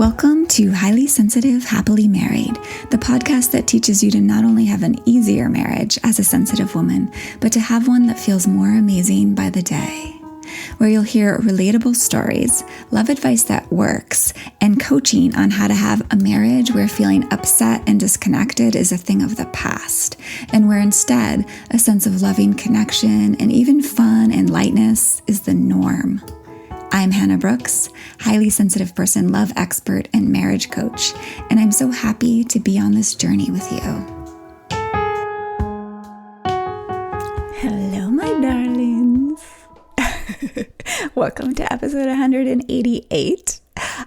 Welcome to Highly Sensitive, Happily Married, the podcast that teaches you to not only have an easier marriage as a sensitive woman, but to have one that feels more amazing by the day. Where you'll hear relatable stories, love advice that works, and coaching on how to have a marriage where feeling upset and disconnected is a thing of the past, and where instead a sense of loving connection and even fun and lightness is the norm. I'm Hannah Brooks, highly sensitive person, love expert, and marriage coach, and I'm so happy to be on this journey with you. Hello, my darlings. Welcome to episode 188.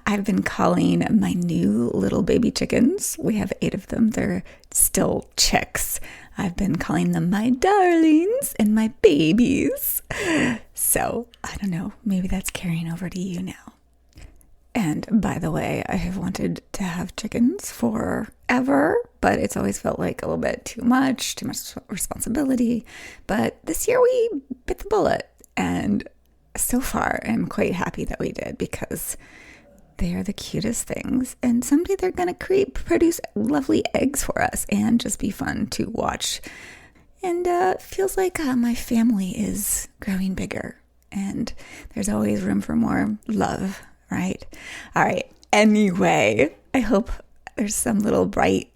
I've been calling my new little baby chickens. We have 8 of them. They're still chicks. I've been calling them my darlings and my babies. So, I don't know, maybe that's carrying over to you now. And by the way, I have wanted to have chickens forever, but it's always felt like a little bit too much responsibility. But this year we bit the bullet, and so far I'm quite happy that we did, because they are the cutest things, and someday they're going to produce lovely eggs for us and just be fun to watch. And it feels like my family is growing bigger, and there's always room for more love, right? All right. Anyway, I hope there's some little bright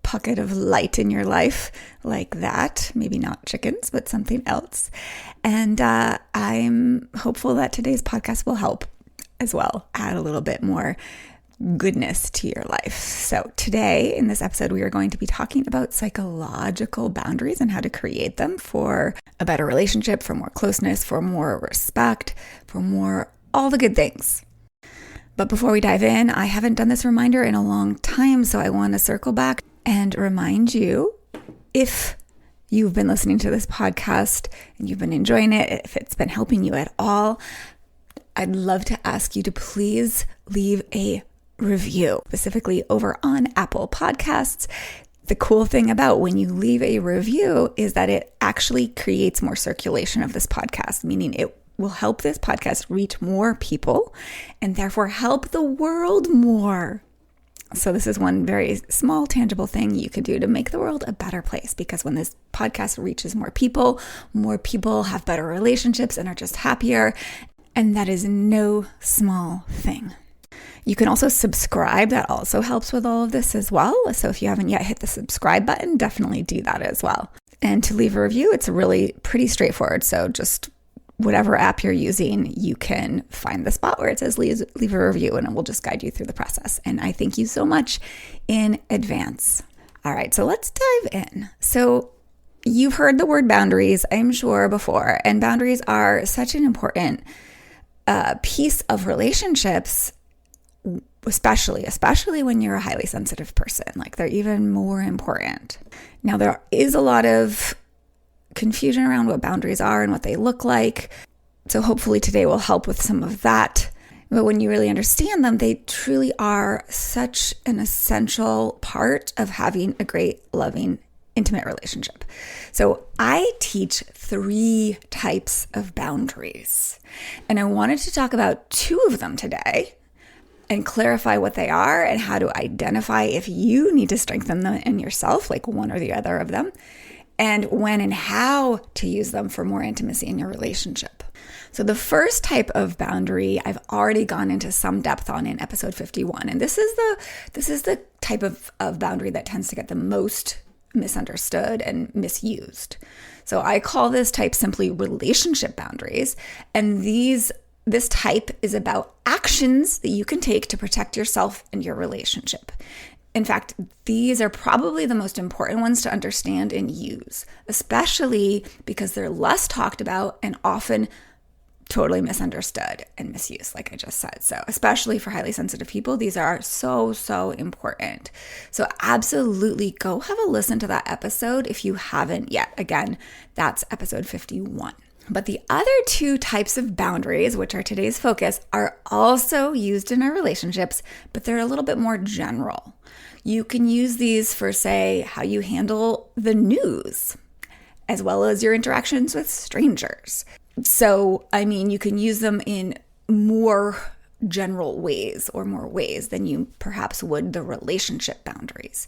pocket of light in your life like that. Maybe not chickens, but something else. And I'm hopeful that today's podcast will help as well, add a little bit more goodness to your life. So today in this episode, we are going to be talking about psychological boundaries and how to create them for a better relationship, for more closeness, for more respect, for more all the good things. But before we dive in, I haven't done this reminder in a long time, so I want to circle back and remind you, if you've been listening to this podcast and you've been enjoying it, if it's been helping you at all, I'd love to ask you to please leave a review, specifically over on Apple Podcasts. The cool thing about when you leave a review is that it actually creates more circulation of this podcast, meaning it will help this podcast reach more people and therefore help the world more. So this is one very small, tangible thing you can do to make the world a better place, because when this podcast reaches more people have better relationships and are just happier. And that is no small thing. You can also subscribe. That also helps with all of this as well. So if you haven't yet hit the subscribe button, definitely do that as well. And to leave a review, it's really pretty straightforward. So just whatever app you're using, you can find the spot where it says leave a review, and it will just guide you through the process. And I thank you so much in advance. All right, so let's dive in. So you've heard the word boundaries, I'm sure, before. And boundaries are such an important piece of relationships, especially when you're a highly sensitive person. Like, they're even more important. Now, there is a lot of confusion around what boundaries are and what they look like. So hopefully today will help with some of that. But when you really understand them, they truly are such an essential part of having a great, loving, intimate relationship. So I teach 3 types of boundaries, and I wanted to talk about 2 of them today and clarify what they are and how to identify if you need to strengthen them in yourself, like one or the other of them, and when and how to use them for more intimacy in your relationship. So the first type of boundary I've already gone into some depth on in episode 51, and this is the type of boundary that tends to get the most misunderstood and misused. So I call this type simply relationship boundaries, and this type is about actions that you can take to protect yourself and your relationship. In fact, these are probably the most important ones to understand and use, especially because they're less talked about and often totally misunderstood and misused, like I just said. So especially for highly sensitive people, these are so, so important. So absolutely go have a listen to that episode if you haven't yet. Again, that's episode 51. But the other 2 types of boundaries, which are today's focus, are also used in our relationships, but they're a little bit more general. You can use these for, say, how you handle the news, as well as your interactions with strangers. So, I mean, you can use them in more general ways or more ways than you perhaps would the relationship boundaries.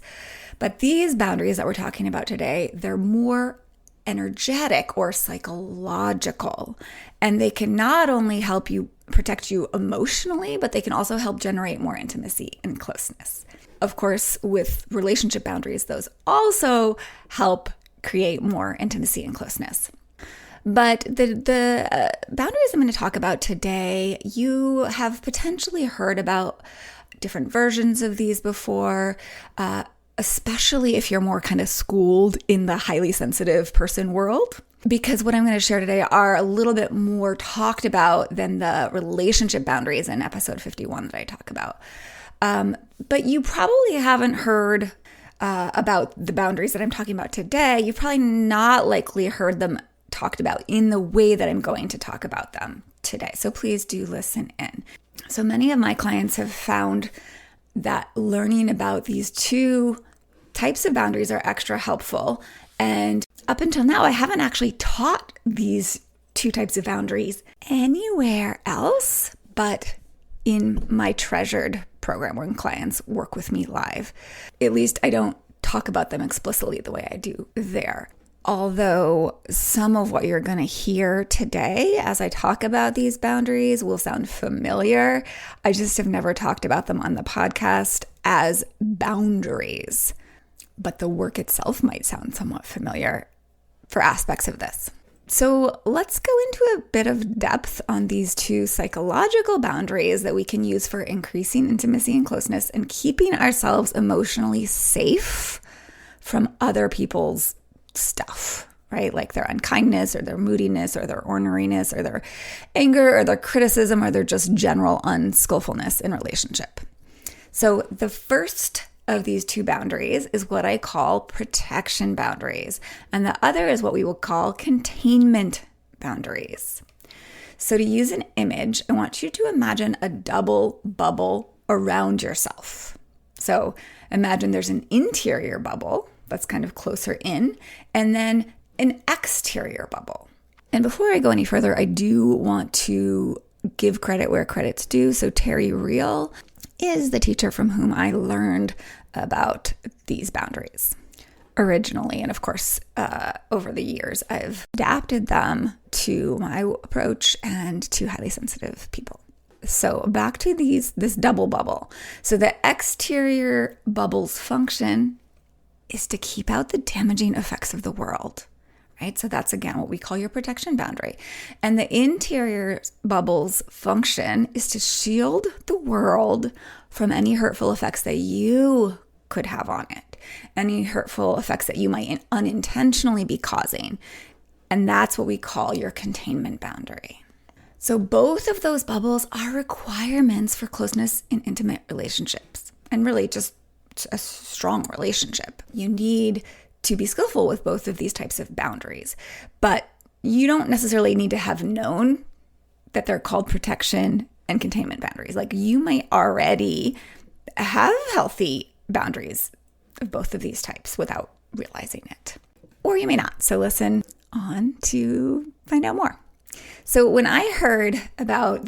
But these boundaries that we're talking about today, they're more energetic or psychological, and they can not only help you protect you emotionally, but they can also help generate more intimacy and closeness. Of course, with relationship boundaries, those also help create more intimacy and closeness. But the boundaries I'm going to talk about today, you have potentially heard about different versions of these before, especially if you're more kind of schooled in the highly sensitive person world. Because what I'm going to share today are a little bit more talked about than the relationship boundaries in episode 51 that I talk about. But you probably haven't heard about the boundaries that I'm talking about today. You've probably not likely heard them talked about in the way that I'm going to talk about them today. So please do listen in. So many of my clients have found that learning about these two types of boundaries are extra helpful. And up until now, I haven't actually taught these two types of boundaries anywhere else but in my treasured program when clients work with me live. At least I don't talk about them explicitly the way I do there. Although some of what you're going to hear today as I talk about these boundaries will sound familiar, I just have never talked about them on the podcast as boundaries. But the work itself might sound somewhat familiar for aspects of this. So let's go into a bit of depth on these two psychological boundaries that we can use for increasing intimacy and closeness and keeping ourselves emotionally safe from other people's stuff, right? Like their unkindness or their moodiness or their orneriness or their anger or their criticism or their just general unskillfulness in relationship. So the first of these two boundaries is what I call protection boundaries, and the other is what we will call containment boundaries. So to use an image, I want you to imagine a double bubble around yourself. So imagine there's an interior bubble that's kind of closer in, and then an exterior bubble. And before I go any further, I do want to give credit where credit's due. So Terry Real is the teacher from whom I learned about these boundaries originally. And of course, over the years, I've adapted them to my approach and to highly sensitive people. So back to this double bubble. So the exterior bubble's function is to keep out the damaging effects of the world, right? So that's, again, what we call your protection boundary. And the interior bubble's function is to shield the world from any hurtful effects that you could have on it, any hurtful effects that you might unintentionally be causing. And that's what we call your containment boundary. So both of those bubbles are requirements for closeness in intimate relationships, and really just a strong relationship. You need to be skillful with both of these types of boundaries, but you don't necessarily need to have known that they're called protection and containment boundaries. Like, you might already have healthy boundaries of both of these types without realizing it, or you may not. So listen on to find out more. So when I heard about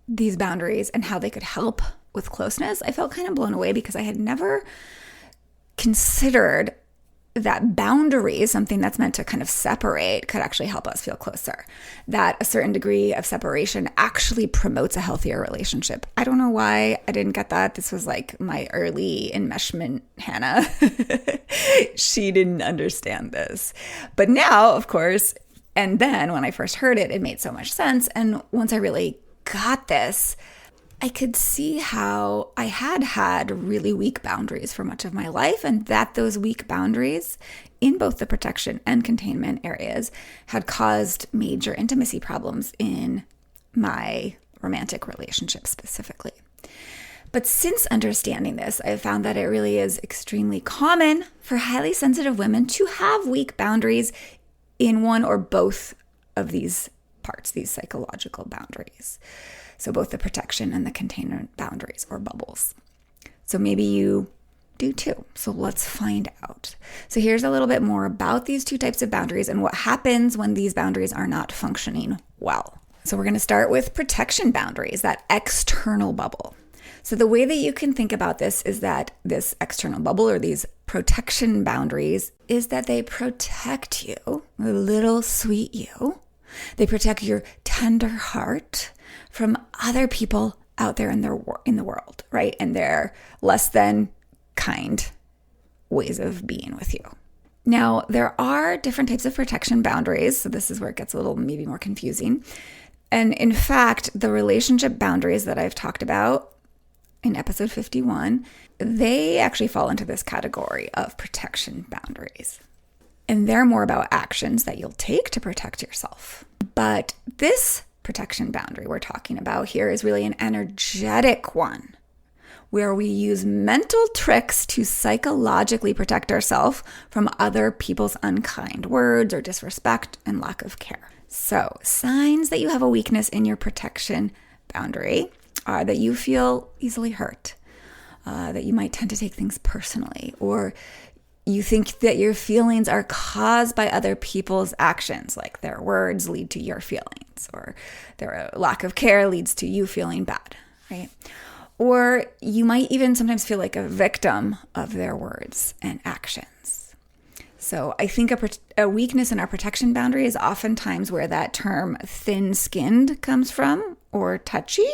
these boundaries and how they could help with closeness, I felt kind of blown away because I had never considered that boundaries, something that's meant to kind of separate, could actually help us feel closer. That a certain degree of separation actually promotes a healthier relationship. I don't know why I didn't get that. This was like my early enmeshment Hannah. She didn't understand this. But now, of course, and then when I first heard it, it made so much sense. And once I really got this, I could see how I had really weak boundaries for much of my life, and that those weak boundaries in both the protection and containment areas had caused major intimacy problems in my romantic relationship specifically. But since understanding this, I've found that it really is extremely common for highly sensitive women to have weak boundaries in one or both of these parts, these psychological boundaries. So both the protection and the containment boundaries or bubbles. So maybe you do too. So let's find out. So here's a little bit more about these two types of boundaries and what happens when these boundaries are not functioning well. So we're going to start with protection boundaries, that external bubble. So the way that you can think about this is that this external bubble or these protection boundaries is that they protect you, the little sweet you. They protect your tender heart from other people out there in the world, right? And their less than kind ways of being with you. Now, there are different types of protection boundaries. So this is where it gets a little maybe more confusing. And in fact, the relationship boundaries that I've talked about in episode 51, they actually fall into this category of protection boundaries. And they're more about actions that you'll take to protect yourself. But this protection boundary we're talking about here is really an energetic one, where we use mental tricks to psychologically protect ourselves from other people's unkind words or disrespect and lack of care. So, signs that you have a weakness in your protection boundary are that you feel easily hurt, that you might tend to take things personally, or you think that your feelings are caused by other people's actions, like their words lead to your feelings, or their lack of care leads to you feeling bad, right? Or you might even sometimes feel like a victim of their words and actions. So I think a weakness in our protection boundary is oftentimes where that term thin-skinned comes from, or touchy.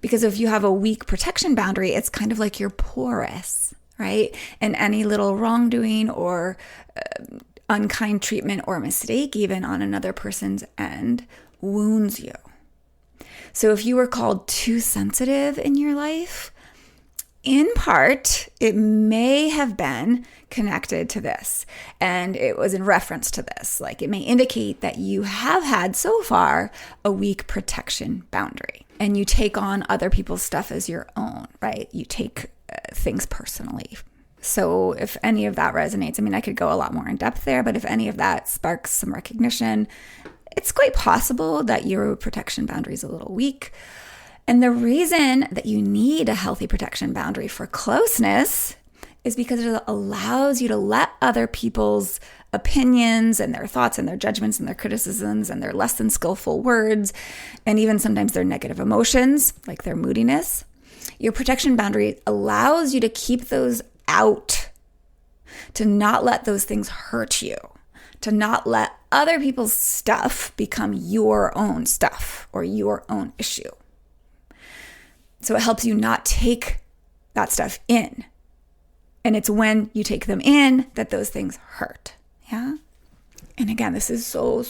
Because if you have a weak protection boundary, it's kind of like you're porous, right? And any little wrongdoing or unkind treatment or mistake, even on another person's end, wounds you. So if you were called too sensitive in your life, in part, it may have been connected to this, and it was in reference to this. Like, it may indicate that you have had so far a weak protection boundary, and you take on other people's stuff as your own, right? You take things personally. So if any of that resonates, I mean, I could go a lot more in depth there, but if any of that sparks some recognition, it's quite possible that your protection boundary is a little weak. And the reason that you need a healthy protection boundary for closeness is because it allows you to let other people's opinions and their thoughts and their judgments and their criticisms and their less than skillful words, and even sometimes their negative emotions, like their moodiness. Your protection boundary allows you to keep those out, to not let those things hurt you, to not let other people's stuff become your own stuff or your own issue. So it helps you not take that stuff in. And it's when you take them in that those things hurt. Yeah. And again, this is so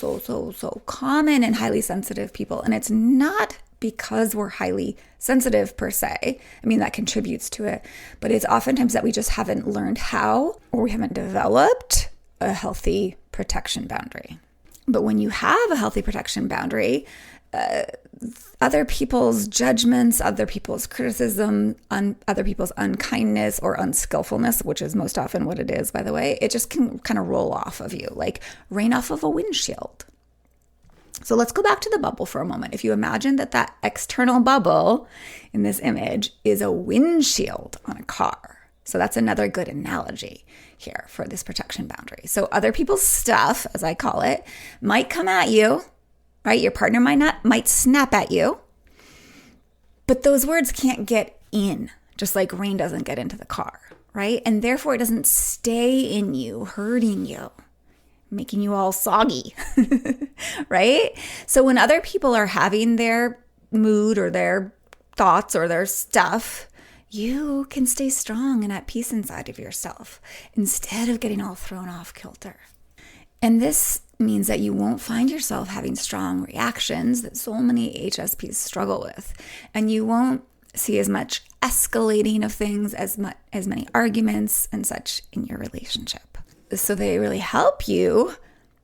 common in highly sensitive people. And it's not because we're highly sensitive per se. I mean, that contributes to it. But it's oftentimes that we just haven't learned how, or we haven't developed a healthy protection boundary. But when you have a healthy protection boundary, other people's judgments, other people's criticism, other people's unkindness or unskillfulness, which is most often what it is, by the way, it just can kind of roll off of you, like rain off of a windshield. So let's go back to the bubble for a moment. If you imagine that external bubble in this image is a windshield on a car. So that's another good analogy here for this protection boundary. So other people's stuff, as I call it, might come at you, right? Your partner might snap at you, but those words can't get in, just like rain doesn't get into the car, right? And therefore it doesn't stay in you, hurting you, making you all soggy, right? So when other people are having their mood or their thoughts or their stuff, you can stay strong and at peace inside of yourself instead of getting all thrown off kilter. And this means that you won't find yourself having strong reactions that so many HSPs struggle with. And you won't see as much escalating of things, as many arguments and such in your relationship. So they really help you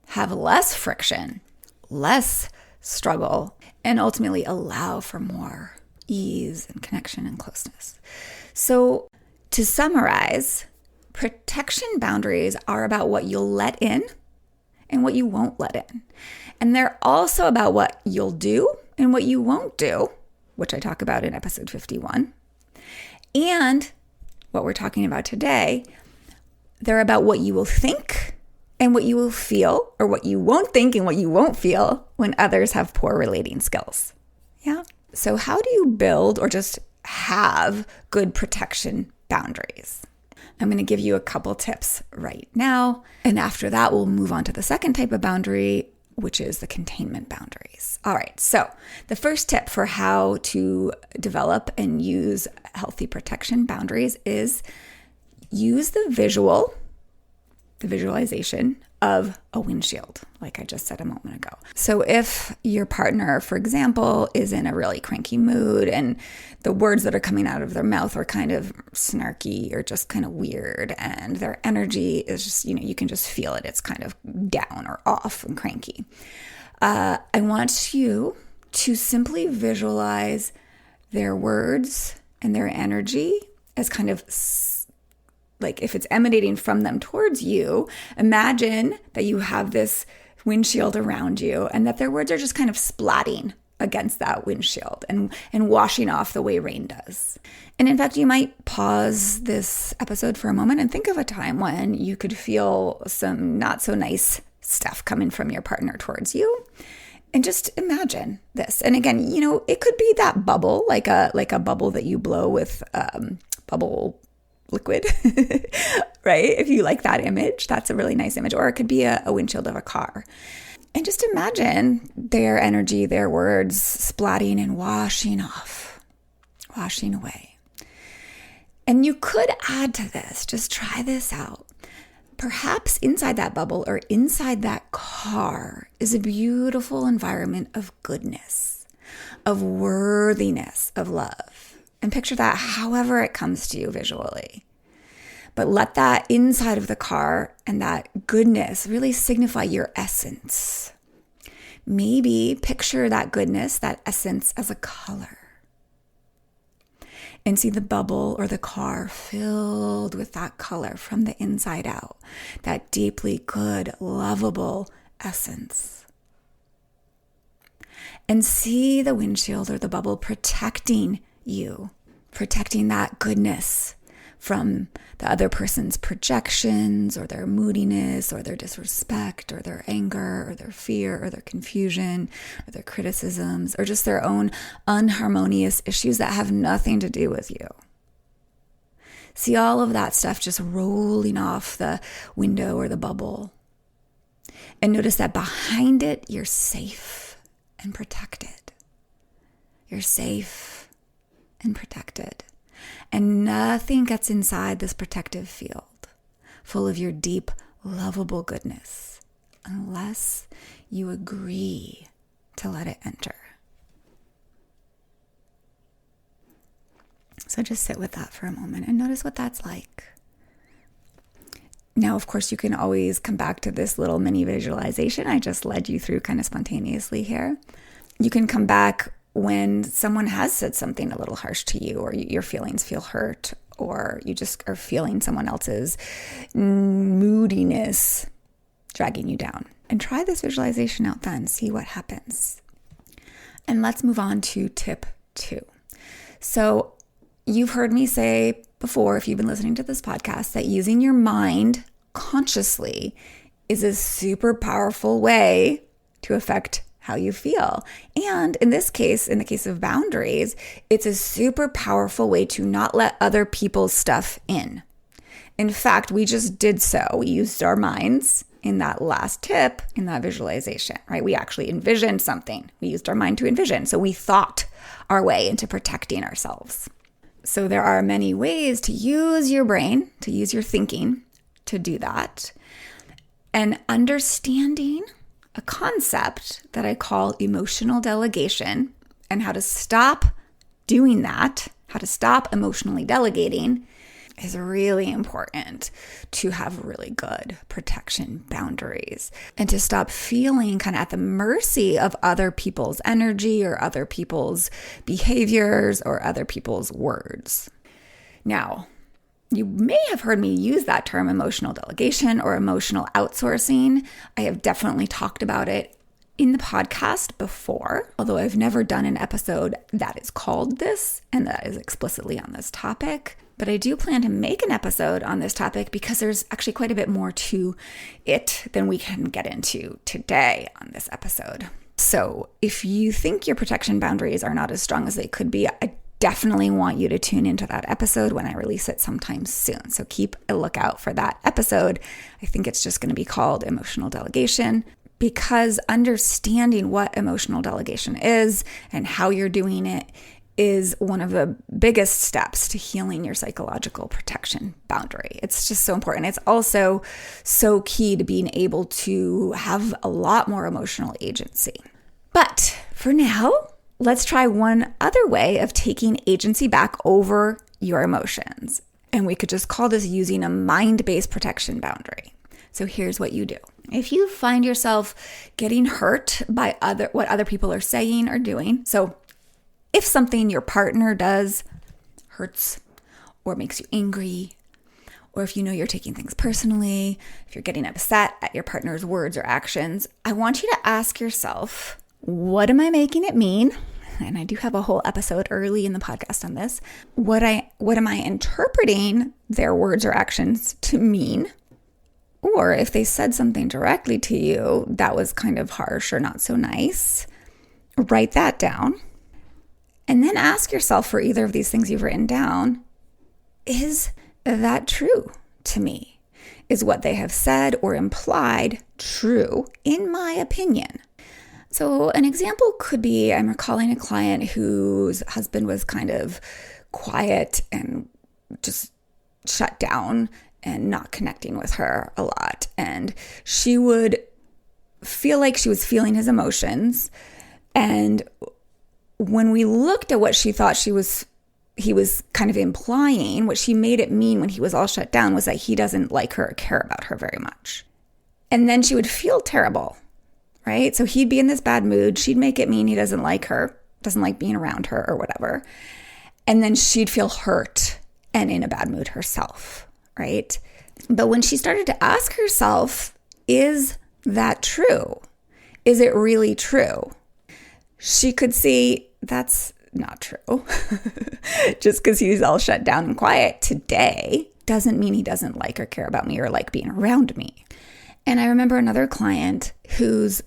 have less friction, less struggle, and ultimately allow for more ease and connection and closeness. So to summarize, protection boundaries are about what you'll let in and what you won't let in. And they're also about what you'll do and what you won't do, which I talk about in episode 51. And what we're talking about today, they're about what you will think and what you will feel, or what you won't think and what you won't feel when others have poor relating skills. Yeah. So how do you build or just have good protection boundaries? I'm going to give you a couple tips right now. And after that, we'll move on to the second type of boundary, which is the containment boundaries. All right. So the first tip for how to develop and use healthy protection boundaries is use the visualization of a windshield, like I just said a moment ago. So if your partner, for example, is in a really cranky mood and the words that are coming out of their mouth are kind of snarky or just kind of weird, and their energy is just, you can just feel it. It's kind of down or off and cranky. I want you to simply visualize their words and their energy as kind of like if it's emanating from them towards you. Imagine that you have this windshield around you and that their words are just kind of splatting against that windshield and washing off the way rain does. And in fact, you might pause this episode for a moment and think of a time when you could feel some not so nice stuff coming from your partner towards you. And just imagine this. And again, it could be that bubble, like a bubble that you blow with bubble liquid, right? If you like that image, that's a really nice image. Or it could be a windshield of a car. And just imagine their energy, their words splatting and washing off, washing away. And you could add to this, just try this out. Perhaps inside that bubble or inside that car is a beautiful environment of goodness, of worthiness, of love. And picture that however it comes to you visually. But let that inside of the car and that goodness really signify your essence. Maybe picture that goodness, that essence as a color. And see the bubble or the car filled with that color from the inside out. That deeply good, lovable essence. And see the windshield or the bubble protecting you, protecting that goodness from the other person's projections or their moodiness or their disrespect or their anger or their fear or their confusion or their criticisms or just their own unharmonious issues that have nothing to do with you. See all of that stuff just rolling off the window or the bubble. And notice that behind it, you're safe and protected. You're safe and protected. And nothing gets inside this protective field, full of your deep, lovable goodness, unless you agree to let it enter. So just sit with that for a moment and notice what that's like. Now, of course, you can always come back to this little mini visualization I just led you through kind of spontaneously here. You can come back when someone has said something a little harsh to you, or your feelings feel hurt, or you just are feeling someone else's moodiness dragging you down. And try this visualization out then, see what happens. And let's move on to tip 2. So you've heard me say before, if you've been listening to this podcast, that using your mind consciously is a super powerful way to affect how you feel. And in this case, in the case of boundaries, it's a super powerful way to not let other people's stuff in. In fact, we just did so. We used our minds in that last tip, in that visualization, right? We actually envisioned something. We used our mind to envision. So we thought our way into protecting ourselves. So there are many ways to use your brain, to use your thinking to do that. And understanding a concept that I call emotional delegation and how to stop doing that, how to stop emotionally delegating, is really important to have really good protection boundaries and to stop feeling kind of at the mercy of other people's energy or other people's behaviors or other people's words. Now, you may have heard me use that term emotional delegation or emotional outsourcing. I have definitely talked about it in the podcast before, although I've never done an episode that is called this and that is explicitly on this topic. But I do plan to make an episode on this topic because there's actually quite a bit more to it than we can get into today on this episode. So if you think your protection boundaries are not as strong as they could be, I definitely want you to tune into that episode when I release it sometime soon. So keep a lookout for that episode. I think it's just going to be called Emotional Delegation, because understanding what emotional delegation is and how you're doing it is one of the biggest steps to healing your psychological protection boundary. It's just so important. It's also so key to being able to have a lot more emotional agency. But for now, let's try one other way of taking agency back over your emotions. And we could just call this using a mind-based protection boundary. So here's what you do. If you find yourself getting hurt by what other people are saying or doing, so if something your partner does hurts or makes you angry, or if you know you're taking things personally, if you're getting upset at your partner's words or actions, I want you to ask yourself, what am I making it mean? And I do have a whole episode early in the podcast on this. What am I interpreting their words or actions to mean? Or if they said something directly to you that was kind of harsh or not so nice, write that down. And then ask yourself for either of these things you've written down, is that true to me? Is what they have said or implied true in my opinion? So an example could be, I'm recalling a client whose husband was kind of quiet and just shut down and not connecting with her a lot. And she would feel like she was feeling his emotions. And when we looked at what she thought he was kind of implying, what she made it mean when he was all shut down was that he doesn't like her or care about her very much. And then she would feel terrible, right? So he'd be in this bad mood. She'd make it mean he doesn't like her, doesn't like being around her or whatever. And then she'd feel hurt and in a bad mood herself, right? But when she started to ask herself, is that true? Is it really true? She could see that's not true. Just because he's all shut down and quiet today doesn't mean he doesn't like or care about me or like being around me. And I remember another client whose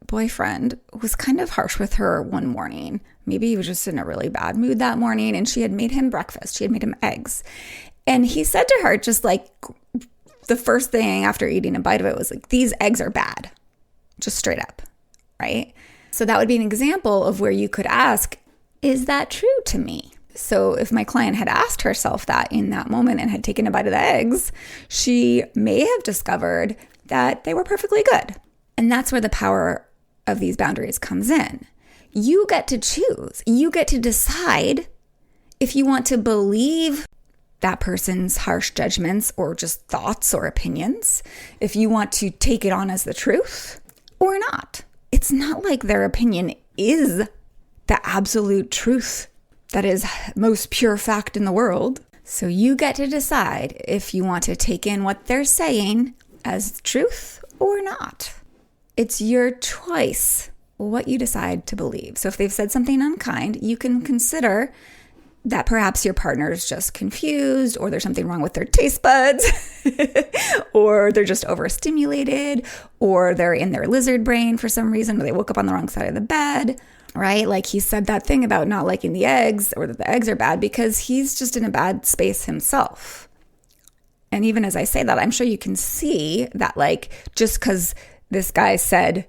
boyfriend was kind of harsh with her one morning. Maybe he was just in a really bad mood that morning, and she had made him breakfast. She had made him eggs. And he said to her, just like the first thing after eating a bite of it was like, these eggs are bad, just straight up, right? So that would be an example of where you could ask, is that true to me? So if my client had asked herself that in that moment and had taken a bite of the eggs, she may have discovered that they were perfectly good. And that's where the power of these boundaries comes in. You get to choose. You get to decide if you want to believe that person's harsh judgments or just thoughts or opinions, if you want to take it on as the truth or not. It's not like their opinion is the absolute truth that is most pure fact in the world. So you get to decide if you want to take in what they're saying as truth or not. It's your choice what you decide to believe. So if they've said something unkind, you can consider that perhaps your partner is just confused, or there's something wrong with their taste buds, or they're just overstimulated, or they're in their lizard brain for some reason, or they woke up on the wrong side of the bed, right? Like he said that thing about not liking the eggs, or that the eggs are bad, because he's just in a bad space himself. And even as I say that, I'm sure you can see that, like, just because this guy said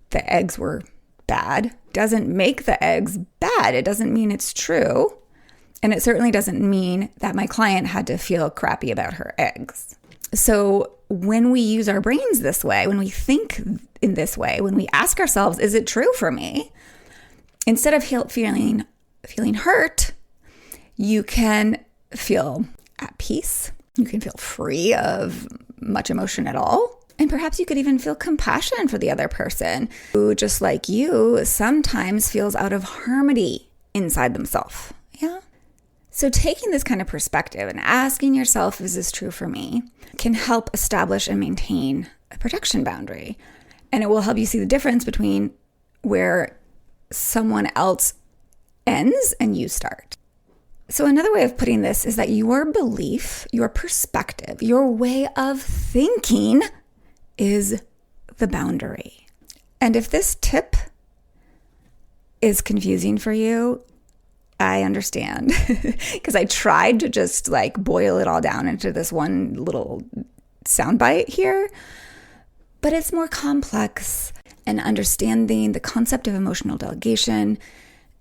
the eggs were bad doesn't make the eggs bad. It doesn't mean it's true. And it certainly doesn't mean that my client had to feel crappy about her eggs. So when we use our brains this way, when we think in this way, when we ask ourselves, is it true for me? Instead of feeling hurt, you can feel at peace. You can feel free of much emotion at all. And perhaps you could even feel compassion for the other person who, just like you, sometimes feels out of harmony inside themselves. Yeah. So taking this kind of perspective and asking yourself, is this true for me, can help establish and maintain a protection boundary. And it will help you see the difference between where someone else ends and you start. So another way of putting this is that your belief, your perspective, your way of thinking is the boundary. And if this tip is confusing for you, I understand, because I tried to just like boil it all down into this one little soundbite here, but it's more complex, and understanding the concept of emotional delegation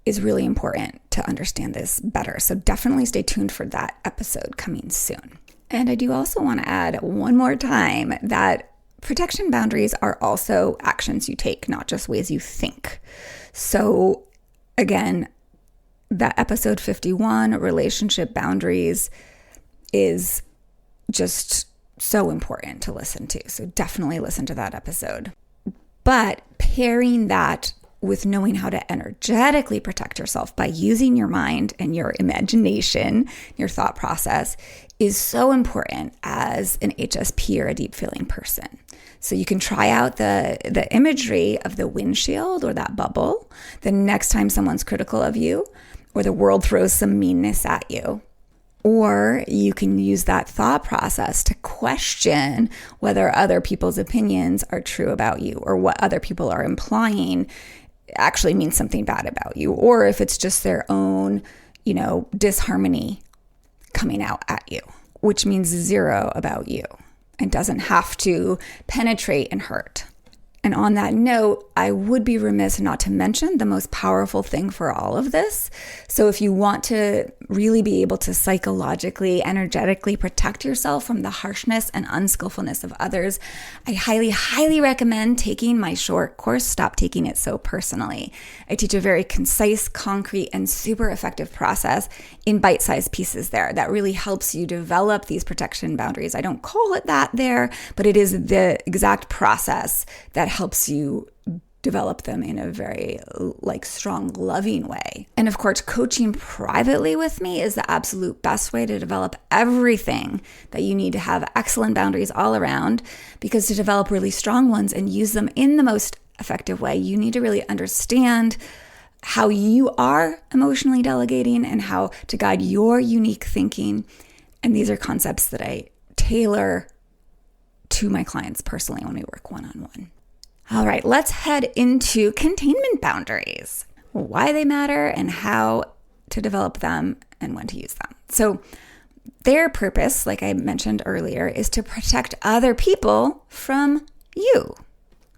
is really important to understand this better. So definitely stay tuned for that episode coming soon. And I do also want to add one more time that protection boundaries are also actions you take, not just ways you think. So again, that episode 51, relationship boundaries, is just so important to listen to. So definitely listen to that episode. But pairing that with knowing how to energetically protect yourself by using your mind and your imagination, your thought process, is so important as an HSP or a deep feeling person. So you can try out the imagery of the windshield or that bubble the next time someone's critical of you or the world throws some meanness at you. Or you can use that thought process to question whether other people's opinions are true about you, or what other people are implying actually means something bad about you, or if it's just their own, disharmony coming out at you, which means zero about you and doesn't have to penetrate and hurt. And on that note, I would be remiss not to mention the most powerful thing for all of this. So if you want to really be able to psychologically, energetically protect yourself from the harshness and unskillfulness of others, I highly, highly recommend taking my short course, Stop Taking It So Personally. I teach a very concise, concrete, and super effective process in bite-sized pieces there that really helps you develop these protection boundaries. I don't call it that there, but it is the exact process that helps you develop them in a very strong, loving way. And of course, coaching privately with me is the absolute best way to develop everything that you need to have excellent boundaries all around, because to develop really strong ones and use them in the most effective way, you need to really understand how you are emotionally delegating and how to guide your unique thinking. And these are concepts that I tailor to my clients personally when we work one-on-one. All right, let's head into containment boundaries, why they matter and how to develop them and when to use them. So their purpose, like I mentioned earlier, is to protect other people from you,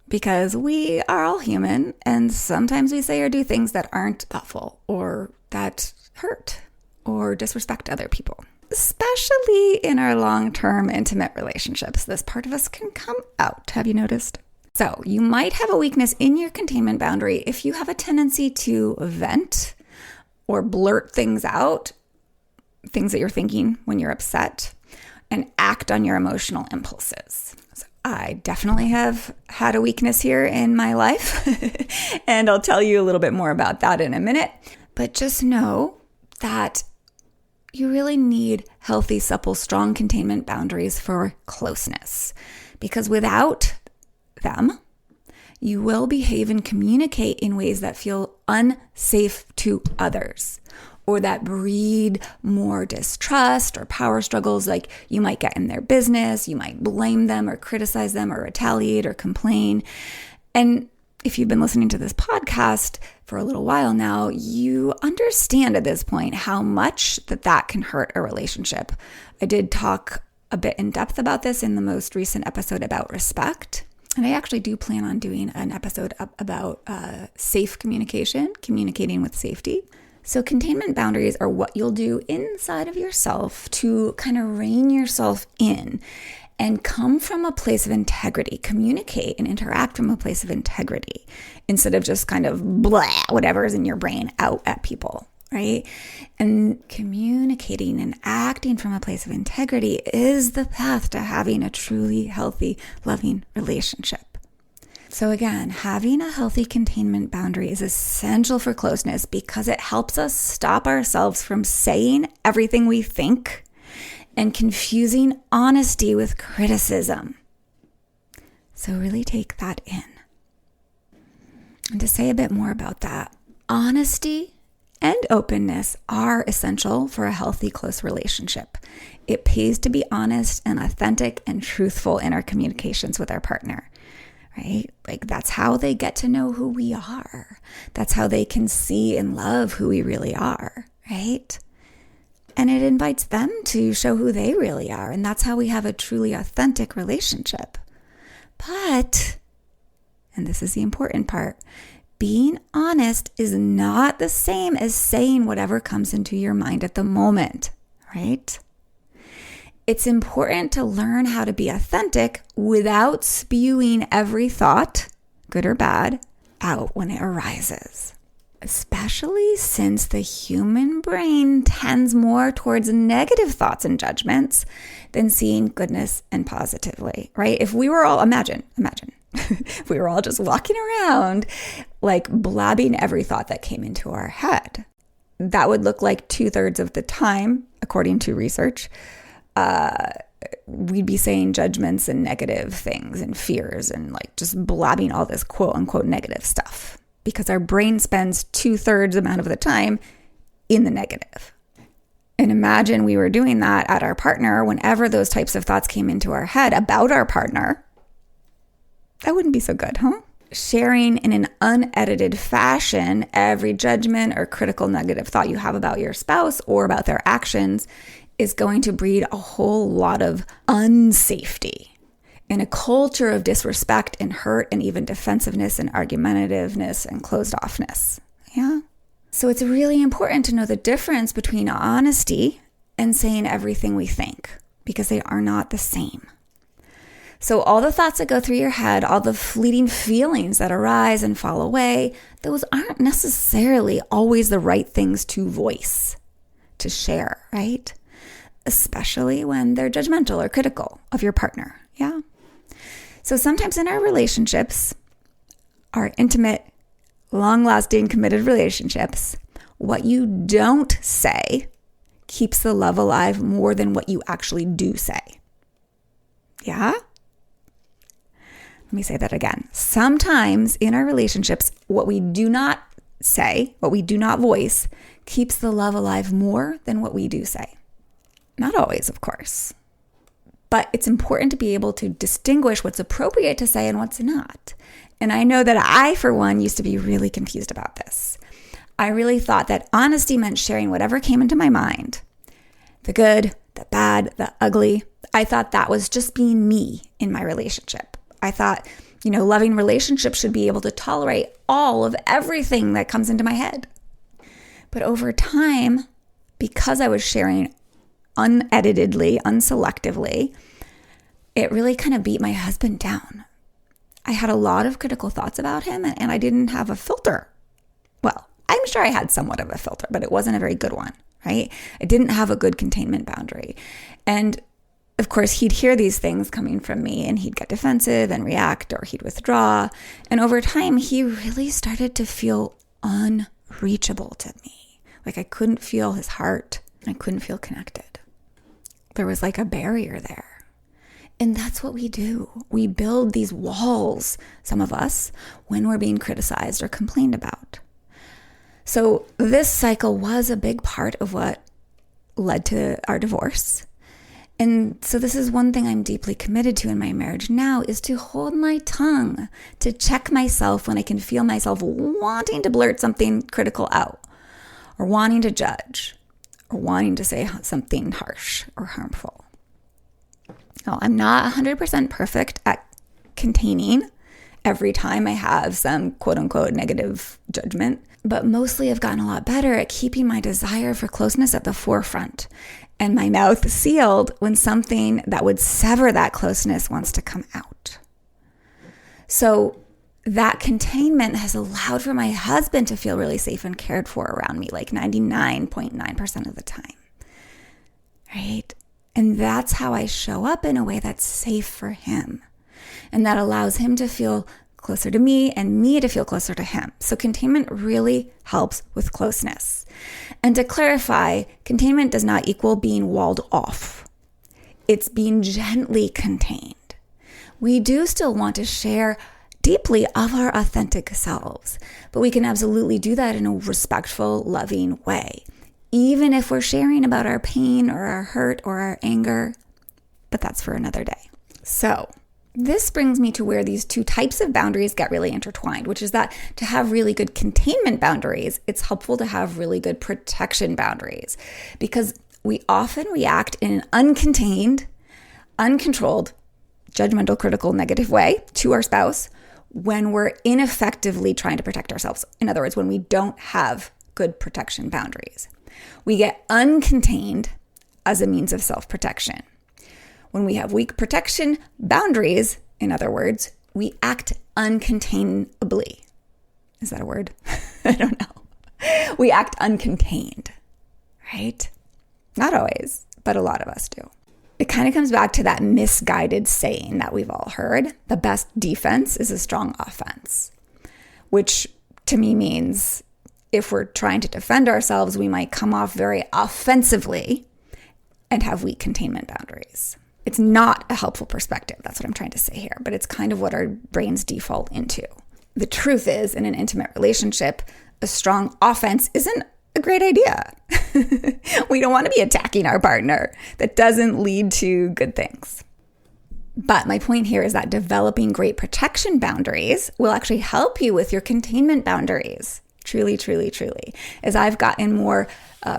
because we are all human and sometimes we say or do things that aren't thoughtful or that hurt or disrespect other people. Especially in our long-term intimate relationships, this part of us can come out. Have you noticed? So you might have a weakness in your containment boundary if you have a tendency to vent or blurt things out, things that you're thinking when you're upset, and act on your emotional impulses. So I definitely have had a weakness here in my life, and I'll tell you a little bit more about that in a minute. But just know that you really need healthy, supple, strong containment boundaries for closeness, because without them, you will behave and communicate in ways that feel unsafe to others, or that breed more distrust or power struggles. Like you might get in their business, you might blame them or criticize them or retaliate or complain. And if you've been listening to this podcast for a little while now, you understand at this point how much that can hurt a relationship. I did talk a bit in depth about this in the most recent episode about respect. And I actually do plan on doing an episode about safe communication, communicating with safety. So containment boundaries are what you'll do inside of yourself to kind of rein yourself in and come from a place of integrity, communicate and interact from a place of integrity instead of just kind of blah, whatever is in your brain out at people, right? And communicating and acting from a place of integrity is the path to having a truly healthy, loving relationship. So again, having a healthy containment boundary is essential for closeness because it helps us stop ourselves from saying everything we think and confusing honesty with criticism. So really take that in. And to say a bit more about that, honesty and openness are essential for a healthy, close relationship. It pays to be honest and authentic and truthful in our communications with our partner, right? Like that's how they get to know who we are. That's how they can see and love who we really are, right? And it invites them to show who they really are. And that's how we have a truly authentic relationship. But, and this is the important part, being honest is not the same as saying whatever comes into your mind at the moment, right? It's important to learn how to be authentic without spewing every thought, good or bad, out when it arises. Especially since the human brain tends more towards negative thoughts and judgments than seeing goodness and positively, right? If we were all, imagine, if we were all just walking around like blabbing every thought that came into our head, that would look like 2/3 of the time, according to research, we'd be saying judgments and negative things and fears and like just blabbing all this quote unquote negative stuff because our brain spends 2/3 amount of the time in the negative. And imagine we were doing that at our partner whenever those types of thoughts came into our head about our partner. That wouldn't be so good, huh? Sharing in an unedited fashion every judgment or critical negative thought you have about your spouse or about their actions is going to breed a whole lot of unsafety in a culture of disrespect and hurt and even defensiveness and argumentativeness and closed offness. Yeah. So it's really important to know the difference between honesty and saying everything we think because they are not the same. So all the thoughts that go through your head, all the fleeting feelings that arise and fall away, those aren't necessarily always the right things to voice, to share, right? Especially when they're judgmental or critical of your partner. Yeah. So sometimes in our relationships, our intimate, long-lasting, committed relationships, what you don't say keeps the love alive more than what you actually do say. Yeah? Let me say that again. Sometimes in our relationships, what we do not say, what we do not voice, keeps the love alive more than what we do say. Not always, of course. But it's important to be able to distinguish what's appropriate to say and what's not. And I know that I, for one, used to be really confused about this. I really thought that honesty meant sharing whatever came into my mind. The good, the bad, the ugly. I thought that was just being me in my relationship. I thought, loving relationships should be able to tolerate all of everything that comes into my head. But over time, because I was sharing uneditedly, unselectively, it really kind of beat my husband down. I had a lot of critical thoughts about him and I didn't have a filter. Well, I'm sure I had somewhat of a filter, but it wasn't a very good one, right? I didn't have a good containment boundary. And of course, he'd hear these things coming from me and he'd get defensive and react or he'd withdraw. And over time, he really started to feel unreachable to me. Like I couldn't feel his heart. I couldn't feel connected. There was like a barrier there. And that's what we do. We build these walls, some of us, when we're being criticized or complained about. So this cycle was a big part of what led to our divorce. And so this is one thing I'm deeply committed to in my marriage now is to hold my tongue, to check myself when I can feel myself wanting to blurt something critical out or wanting to judge or wanting to say something harsh or harmful. Now, I'm not 100% perfect at containing every time I have some quote unquote negative judgment, but mostly I've gotten a lot better at keeping my desire for closeness at the forefront and my mouth sealed when something that would sever that closeness wants to come out. So that containment has allowed for my husband to feel really safe and cared for around me, like 99.9% of the time, right? And that's how I show up in a way that's safe for him. And that allows him to feel closer to me and me to feel closer to him. So containment really helps with closeness. And to clarify, containment does not equal being walled off. It's being gently contained. We do still want to share deeply of our authentic selves. But we can absolutely do that in a respectful, loving way, even if we're sharing about our pain or our hurt or our anger. But that's for another day. So this brings me to where these two types of boundaries get really intertwined, which is that to have really good containment boundaries, it's helpful to have really good protection boundaries, because we often react in an uncontained, uncontrolled, judgmental, critical, negative way to our spouse when we're ineffectively trying to protect ourselves. In other words, when we don't have good protection boundaries. We get uncontained as a means of self-protection. When we have weak protection boundaries, in other words, we act uncontainably. Is that a word? I don't know. We act uncontained, right? Not always, but a lot of us do. It kind of comes back to that misguided saying that we've all heard: the best defense is a strong offense, which to me means if we're trying to defend ourselves, we might come off very offensively and have weak containment boundaries. It's not a helpful perspective. That's what I'm trying to say here, but it's kind of what our brains default into. The truth is, in an intimate relationship, a strong offense isn't a great idea. We don't want to be attacking our partner. That doesn't lead to good things. But my point here is that developing great protection boundaries will actually help you with your containment boundaries. Truly, truly, truly. As I've gotten more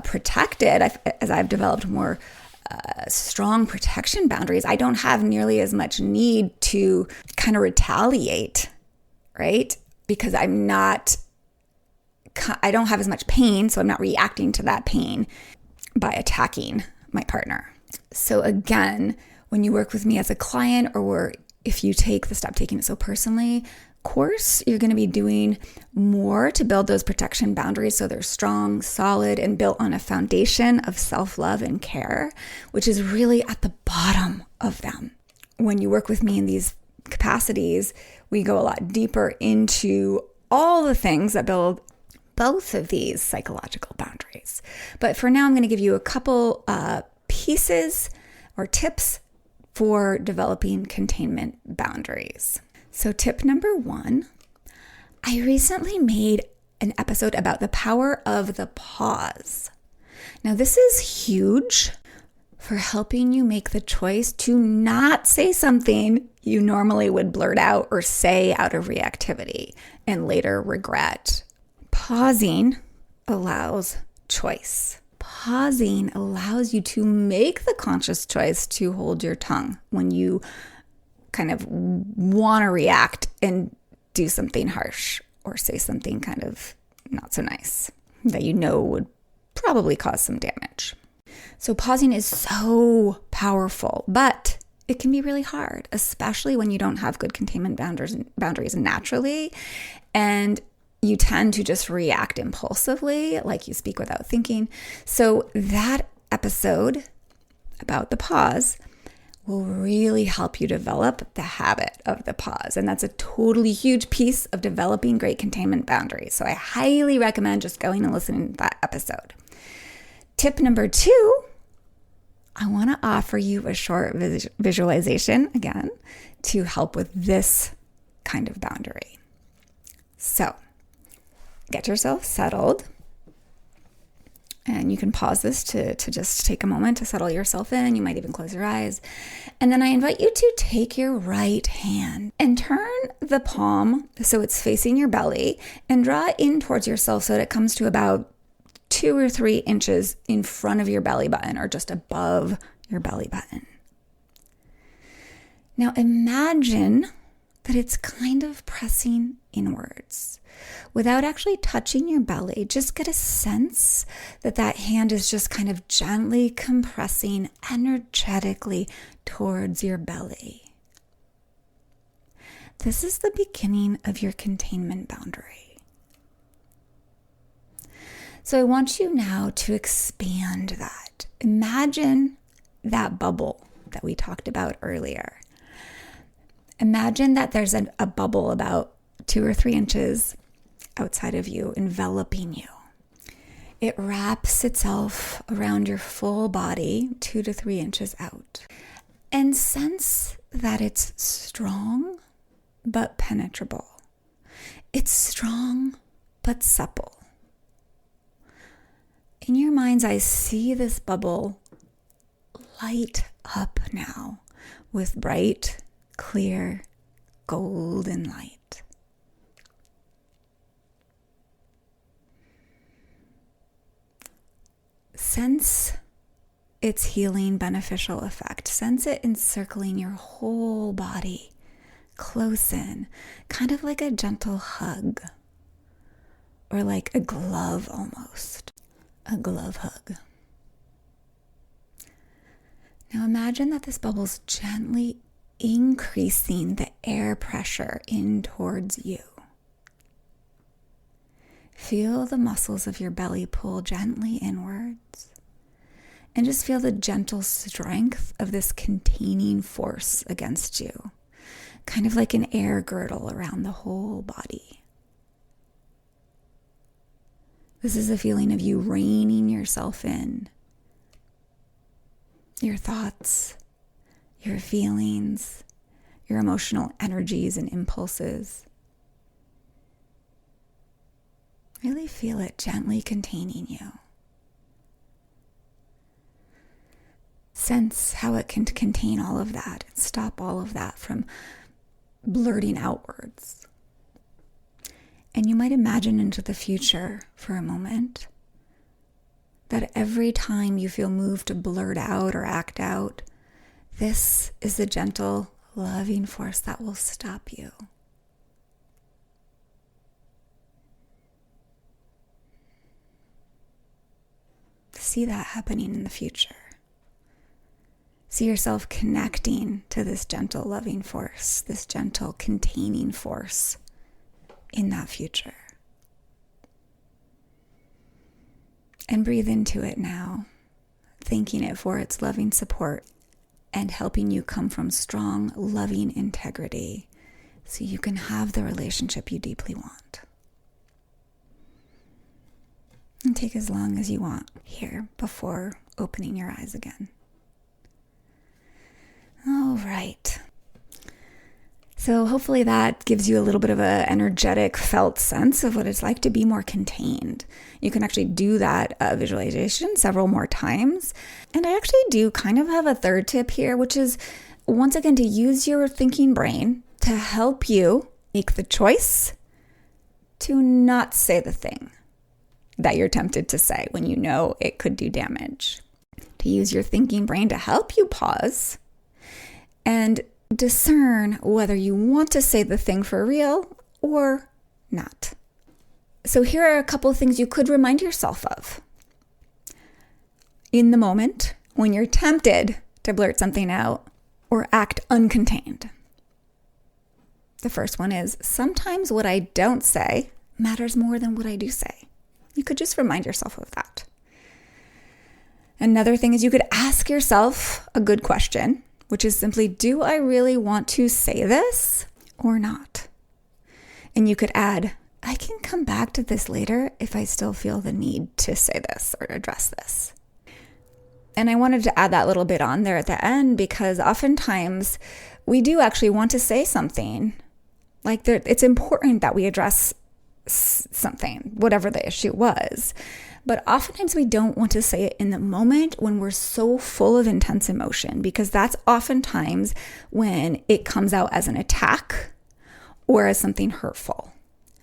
protected, as I've developed more strong protection boundaries, I don't have nearly as much need to kind of retaliate, right? Because I don't have as much pain, so I'm not reacting to that pain by attacking my partner. So again, when you work with me as a client, or if you take the Stop Taking It So Personally course, you're going to be doing more to build those protection boundaries so they're strong, solid, and built on a foundation of self-love and care, which is really at the bottom of them. When you work with me in these capacities, we go a lot deeper into all the things that build both of these psychological boundaries. But for now, I'm going to give you a couple pieces or tips for developing containment boundaries. So tip number 1, I recently made an episode about the power of the pause. Now, this is huge for helping you make the choice to not say something you normally would blurt out or say out of reactivity and later regret. Pausing allows choice. Pausing allows you to make the conscious choice to hold your tongue when you kind of want to react and do something harsh or say something kind of not so nice that you know would probably cause some damage. So pausing is so powerful, but it can be really hard, especially when you don't have good containment boundaries naturally, and you tend to just react impulsively, like you speak without thinking. So that episode about the pause will really help you develop the habit of the pause. And that's a totally huge piece of developing great containment boundaries. So I highly recommend just going and listening to that episode. Tip number 2, I want to offer you a short visualization again to help with this kind of boundary. So get yourself settled. And you can pause this to just take a moment to settle yourself in. You might even close your eyes. And then I invite you to take your right hand and turn the palm so it's facing your belly and draw it in towards yourself so that it comes to about 2 or 3 inches in front of your belly button or just above your belly button. Now imagine that it's kind of pressing inwards. Without actually touching your belly, just get a sense that that hand is just kind of gently compressing energetically towards your belly. This is the beginning of your containment boundary. So I want you now to expand that. Imagine that bubble that we talked about earlier. Imagine that there's a bubble about 2 or 3 inches outside of you, enveloping you. It wraps itself around your full body 2 to 3 inches out. And sense that it's strong but penetrable. It's strong but supple. In your mind's eye, see this bubble light up now with bright, clear, golden light. Sense its healing, beneficial effect. Sense it encircling your whole body, close in, kind of like a gentle hug, or like a glove almost, a glove hug. Now imagine that this bubble's gently increasing the air pressure in towards you. Feel the muscles of your belly pull gently inwards. And just feel the gentle strength of this containing force against you, kind of like an air girdle around the whole body. This is a feeling of you reining yourself in. Your thoughts, your feelings, your emotional energies and impulses. Really feel it gently containing you. Sense how it can contain all of that and stop all of that from blurting outwards. And you might imagine into the future for a moment that every time you feel moved to blurt out or act out, this is the gentle, loving force that will stop you. See that happening in the future. See yourself connecting to this gentle, loving force, this gentle, containing force in that future. And breathe into it now, thanking it for its loving support and helping you come from strong, loving integrity so you can have the relationship you deeply want. And take as long as you want here before opening your eyes again. All right. So hopefully that gives you a little bit of an energetic, felt sense of what it's like to be more contained. You can actually do that visualization several more times. And I actually do kind of have a third tip here, which is, once again, to use your thinking brain to help you make the choice to not say the thing that you're tempted to say when you know it could do damage. To use your thinking brain to help you pause and discern whether you want to say the thing for real or not. So here are a couple of things you could remind yourself of. In the moment, when you're tempted to blurt something out or act uncontained. The first one is, sometimes what I don't say matters more than what I do say. You could just remind yourself of that. Another thing is you could ask yourself a good question, which is simply, do I really want to say this or not? And you could add, I can come back to this later if I still feel the need to say this or address this. And I wanted to add that little bit on there at the end because oftentimes we do actually want to say something. Like it's important that we address something, whatever the issue was. But oftentimes we don't want to say it in the moment when we're so full of intense emotion, because that's oftentimes when it comes out as an attack or as something hurtful.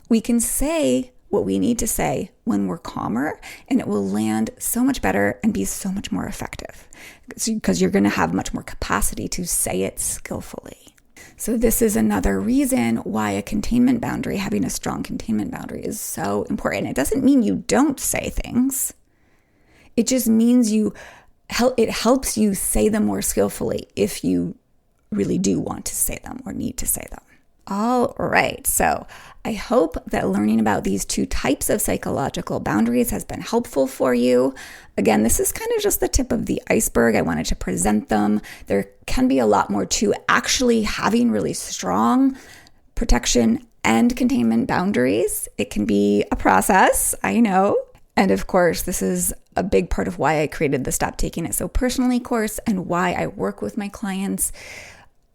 We can say what we need to say when we're calmer, and it will land so much better and be so much more effective because you're going to have much more capacity to say it skillfully. So this is another reason why a containment boundary, having a strong containment boundary, is so important. It doesn't mean you don't say things. It just means it helps you say them more skillfully if you really do want to say them or need to say them. All right, so I hope that learning about these two types of psychological boundaries has been helpful for you. Again, this is kind of just the tip of the iceberg. I wanted to present them. There can be a lot more to actually having really strong protection and containment boundaries. It can be a process, I know. And of course, this is a big part of why I created the Stop Taking It So Personally course and why I work with my clients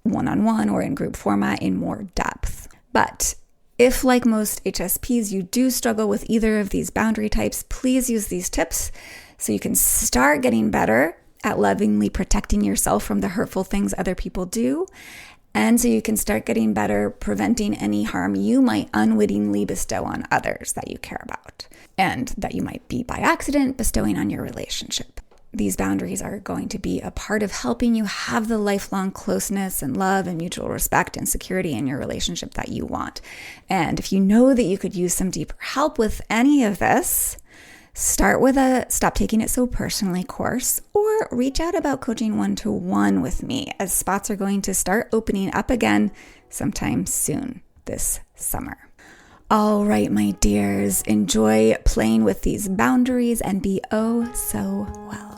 one-on-one or in group format in more depth. But if, like most HSPs, you do struggle with either of these boundary types, please use these tips so you can start getting better at lovingly protecting yourself from the hurtful things other people do, and so you can start getting better preventing any harm you might unwittingly bestow on others that you care about, and that you might be by accident bestowing on your relationship. These boundaries are going to be a part of helping you have the lifelong closeness and love and mutual respect and security in your relationship that you want. And if you know that you could use some deeper help with any of this, start with a Stop Taking It So Personally course, or reach out about coaching one-to-one with me, as spots are going to start opening up again sometime soon this summer. All right, my dears, enjoy playing with these boundaries and be oh so well.